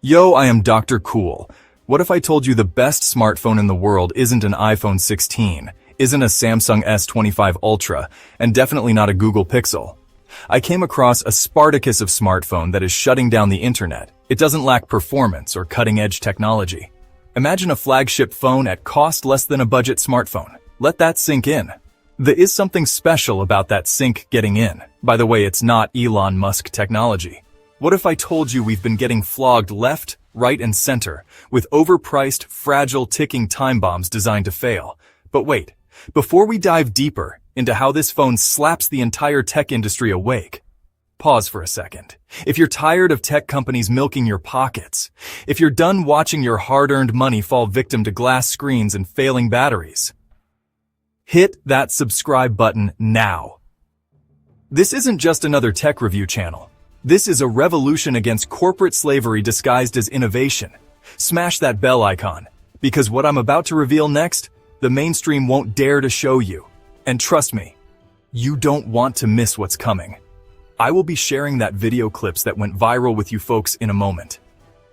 Yo, I am Dr. Cool. What if I told you the best smartphone in the world isn't an iPhone 16, isn't a Samsung S25 Ultra, and definitely not a Google Pixel? I came across a Spartacus of smartphone that is shutting down the internet. It doesn't lack performance or cutting-edge technology. Imagine a flagship phone at cost less than a budget smartphone. Let that sink in. There is something special about that sink getting in. By the way, it's not Elon Musk technology. What if I told you we've been getting flogged left, right, and center with overpriced, fragile, ticking time bombs designed to fail? But wait, before we dive deeper into how this phone slaps the entire tech industry awake, pause for a second. If you're tired of tech companies milking your pockets, if you're done watching your hard-earned money fall victim to glass screens and failing batteries, hit that subscribe button now. This isn't just another tech review channel. This is a revolution against corporate slavery disguised as innovation. Smash that bell icon, because what I'm about to reveal next, the mainstream won't dare to show you. And trust me, you don't want to miss what's coming. I will be sharing that video clips that went viral with you folks in a moment.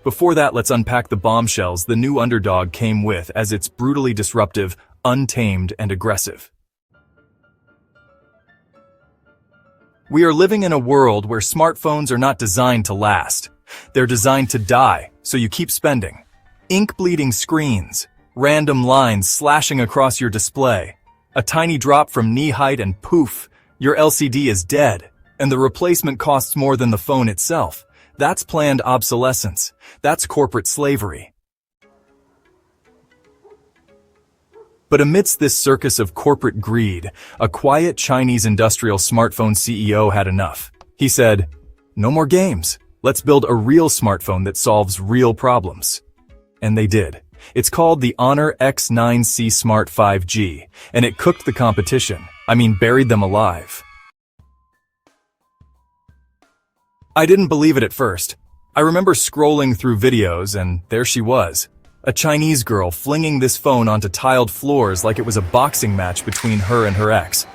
Before that, let's unpack the bombshells the new underdog came with, as it's brutally disruptive, untamed, and aggressive. We are living in a world where smartphones are not designed to last. They're designed to die, so you keep spending. Ink-bleeding screens, random lines slashing across your display, a tiny drop from knee height and poof, your LCD is dead, and the replacement costs more than the phone itself. That's planned obsolescence. That's corporate slavery. But amidst this circus of corporate greed, a quiet Chinese industrial smartphone CEO had enough. He said, "No more games. Let's build a real smartphone that solves real problems." And they did. It's called the Honor X9C Smart 5G, and it cooked the competition. I mean, buried them alive. I didn't believe it at first. I remember scrolling through videos, and there she was. A Chinese girl flinging this phone onto tiled floors like it was a boxing match between her and her ex.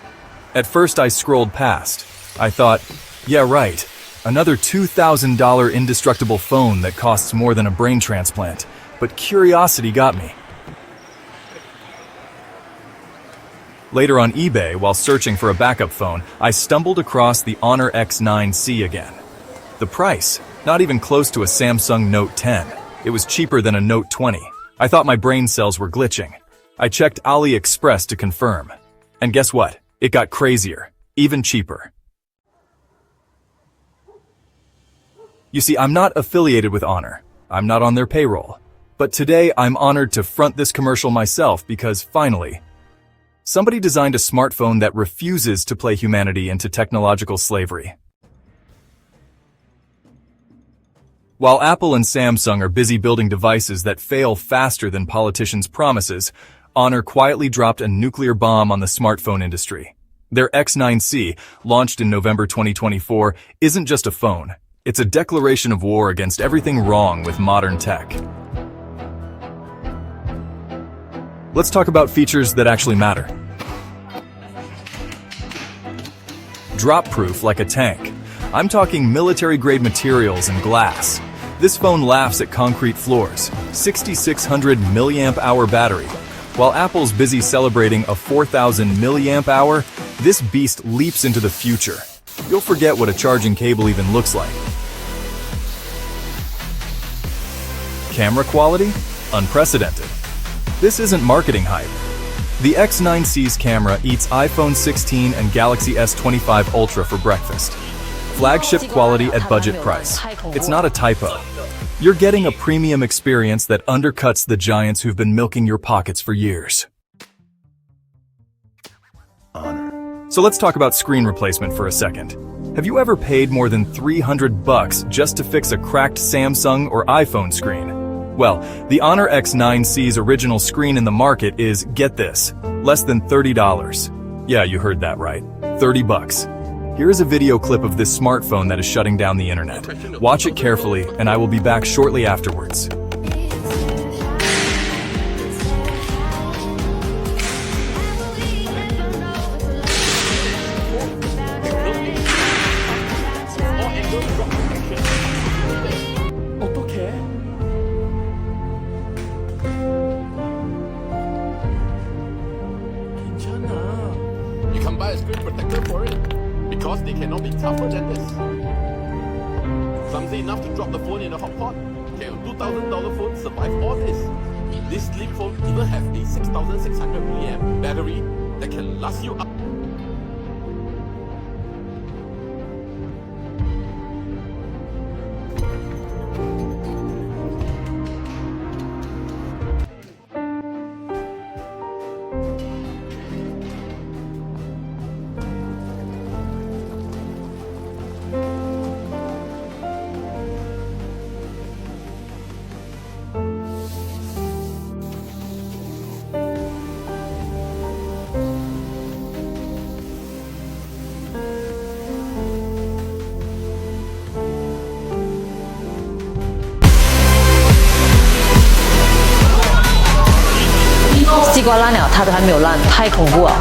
At first I scrolled past. I thought, yeah right, another $2,000 indestructible phone that costs more than a brain transplant. But curiosity got me. Later on eBay, while searching for a backup phone, I stumbled across the Honor X9C again. The price, not even close to a Samsung Note 10. It was cheaper than a Note 20. I thought my brain cells were glitching. I checked AliExpress to confirm. And guess what? It got crazier. Even cheaper. You see, I'm not affiliated with Honor. I'm not on their payroll. But today, I'm honored to front this commercial myself because, finally, somebody designed a smartphone that refuses to play humanity into technological slavery. While Apple and Samsung are busy building devices that fail faster than politicians' promises, Honor quietly dropped a nuclear bomb on the smartphone industry. Their X9C, launched in November 2024, isn't just a phone. It's a declaration of war against everything wrong with modern tech. Let's talk about features that actually matter. Drop-proof like a tank. I'm talking military-grade materials and glass. This phone laughs at concrete floors. 6,600 milliamp-hour battery. While Apple's busy celebrating a 4,000 milliamp-hour, this beast leaps into the future. You'll forget what a charging cable even looks like. Camera quality? Unprecedented. This isn't marketing hype. The X9C's camera eats iPhone 16 and Galaxy S25 Ultra for breakfast. Flagship quality at budget price. It's not a typo. You're getting a premium experience that undercuts the giants who've been milking your pockets for years. Honor. So let's talk about screen replacement for a second. Have you ever paid more than $300 just to fix a cracked Samsung or iPhone screen? Well, the Honor X9C's original screen in the market is, get this, less than $30. Yeah, you heard that right. $30. Here is a video clip of this smartphone that is shutting down the internet. Watch it carefully, and I will be back shortly afterwards. 어떡해? tougher than this. Clumsy enough to drop the phone in a hot pot? Can a $2,000 phone survive all this? This slim phone even have a 6,600 mAh battery that can last you up.西瓜烂了，它都还没有烂，太恐怖了。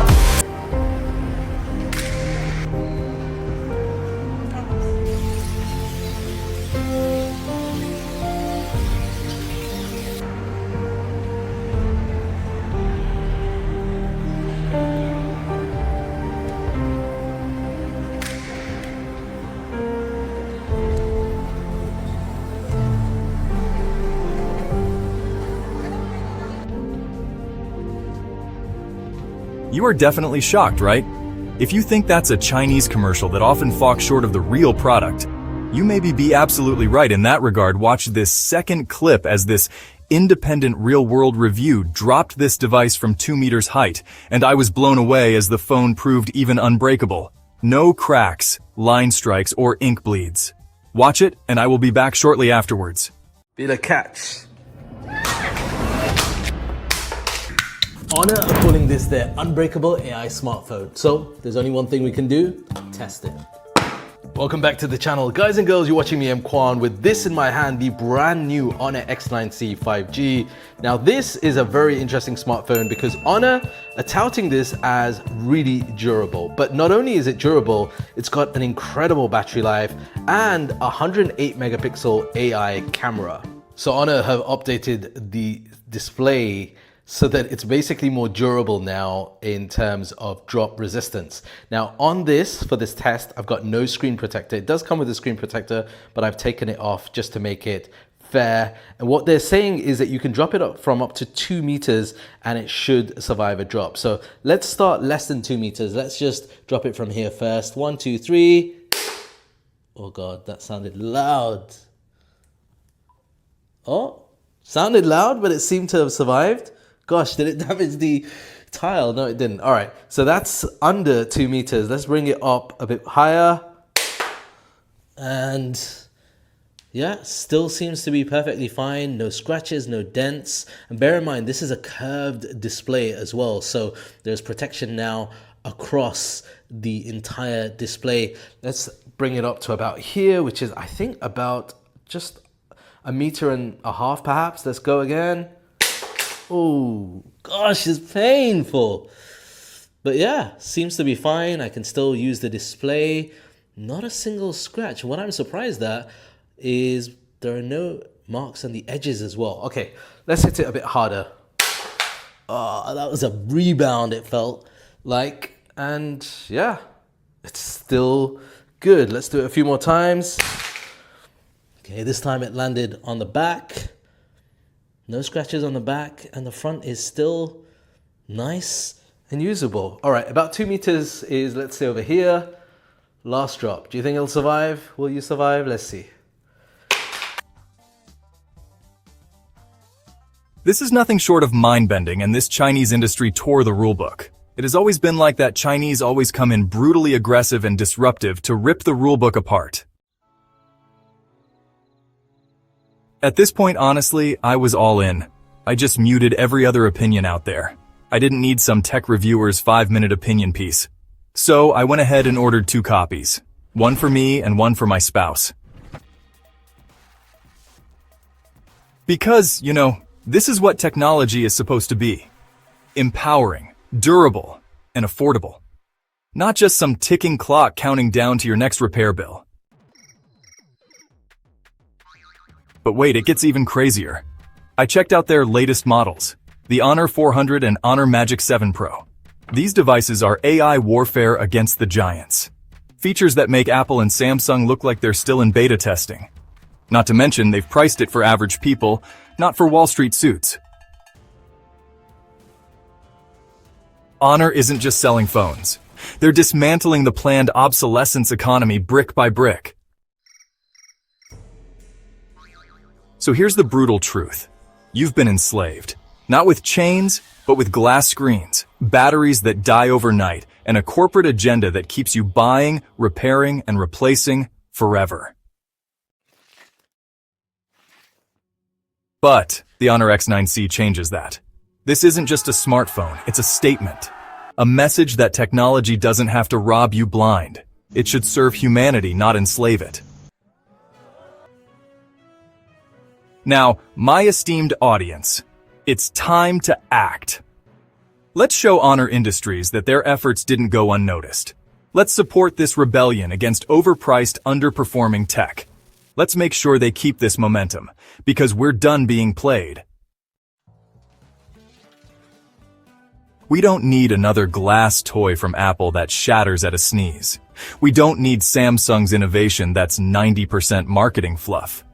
You are definitely shocked, right? If you think that's a Chinese commercial that often falls short of the real product, you maybe be absolutely right in that regard. Watch this second clip as this independent real-world review dropped this device from 2 meters height, and I was blown away as the phone proved even unbreakable. No cracks, line strikes, or ink bleeds. Watch it, and I will be back shortly afterwards. Bit of catch. Honor are calling this their unbreakable AI smartphone. So there's only one thing we can do, test it. Welcome back to the channel. Guys and girls, you're watching me, M. Kwan, with this in my hand, the brand new Honor X9C 5G. Now this is a very interesting smartphone because Honor are touting this as really durable. But not only is it durable, it's got an incredible battery life and a 108 megapixel AI camera. So Honor have updated the display so that it's basically more durable now in terms of drop resistance. Now on this, for this test, I've got no screen protector. It does come with a screen protector, but I've taken it off just to make it fair. And what they're saying is that you can drop it up from up to 2 meters and it should survive a drop. So let's start less than 2 meters. Let's just drop it from here first. 1, 2, 3. Oh God, that sounded loud. Oh, sounded loud, but it seemed to have survived. Gosh, did it damage the tile? No, it didn't. All right, so that's under 2 meters. Let's bring it up a bit higher. And yeah, still seems to be perfectly fine. No scratches, no dents. And bear in mind, this is a curved display as well. So there's protection now across the entire display. Let's bring it up to about here, which is, I think, about just 1.5 meters perhaps. Let's go again. Oh gosh, it's painful. But yeah, seems to be fine. I can still use the display. Not a single scratch. What I'm surprised at is there are no marks on the edges as well. Okay, let's hit it a bit harder. Oh, that was a rebound, it felt like. And yeah, it's still good. Let's do it a few more times. Okay, this time it landed on the back. No scratches on the back, and the front is still nice and usable. All right, about 2 meters is, let's say, over here. Last drop. Do you think it'll survive? Will you survive? Let's see. This is nothing short of mind-bending, and this Chinese industry tore the rulebook. It has always been like that. Chinese always come in brutally aggressive and disruptive to rip the rulebook apart. At this point, honestly, I was all in. I just muted every other opinion out there. I didn't need some tech reviewer's 5-minute opinion piece. So I went ahead and ordered 2 copies. One for me and one for my spouse. Because, you know, this is what technology is supposed to be. Empowering, durable, and affordable. Not just some ticking clock counting down to your next repair bill. But wait, it gets even crazier. I checked out their latest models, the Honor 400 and Honor Magic 7 Pro. These devices are AI warfare against the giants. Features that make Apple and Samsung look like they're still in beta testing. Not to mention, they've priced it for average people, not for Wall Street suits. Honor isn't just selling phones. They're dismantling the planned obsolescence economy brick by brick. So here's the brutal truth. You've been enslaved. Not with chains, but with glass screens, batteries that die overnight, and a corporate agenda that keeps you buying, repairing, and replacing forever. But the Honor X9C changes that. This isn't just a smartphone, it's a statement. A message that technology doesn't have to rob you blind. It should serve humanity, not enslave it. Now, my esteemed audience, it's time to act. Let's show Honor Industries that their efforts didn't go unnoticed. Let's support this rebellion against overpriced, underperforming tech. Let's make sure they keep this momentum, because we're done being played. We don't need another glass toy from Apple that shatters at a sneeze. We don't need Samsung's innovation that's 90% marketing fluff.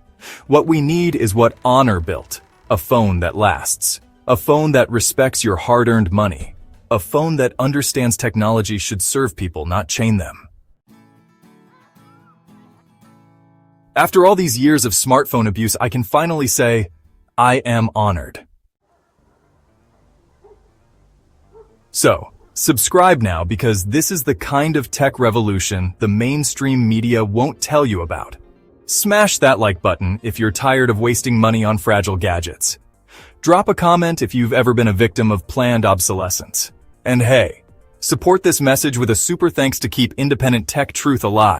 What we need is what Honor built, a phone that lasts, a phone that respects your hard-earned money, a phone that understands technology should serve people, not chain them. After all these years of smartphone abuse, I can finally say, I am honored. So, subscribe now because this is the kind of tech revolution the mainstream media won't tell you about. Smash that like button if you're tired of wasting money on fragile gadgets. Drop a comment if you've ever been a victim of planned obsolescence. And hey, support this message with a super thanks to keep independent tech truth alive.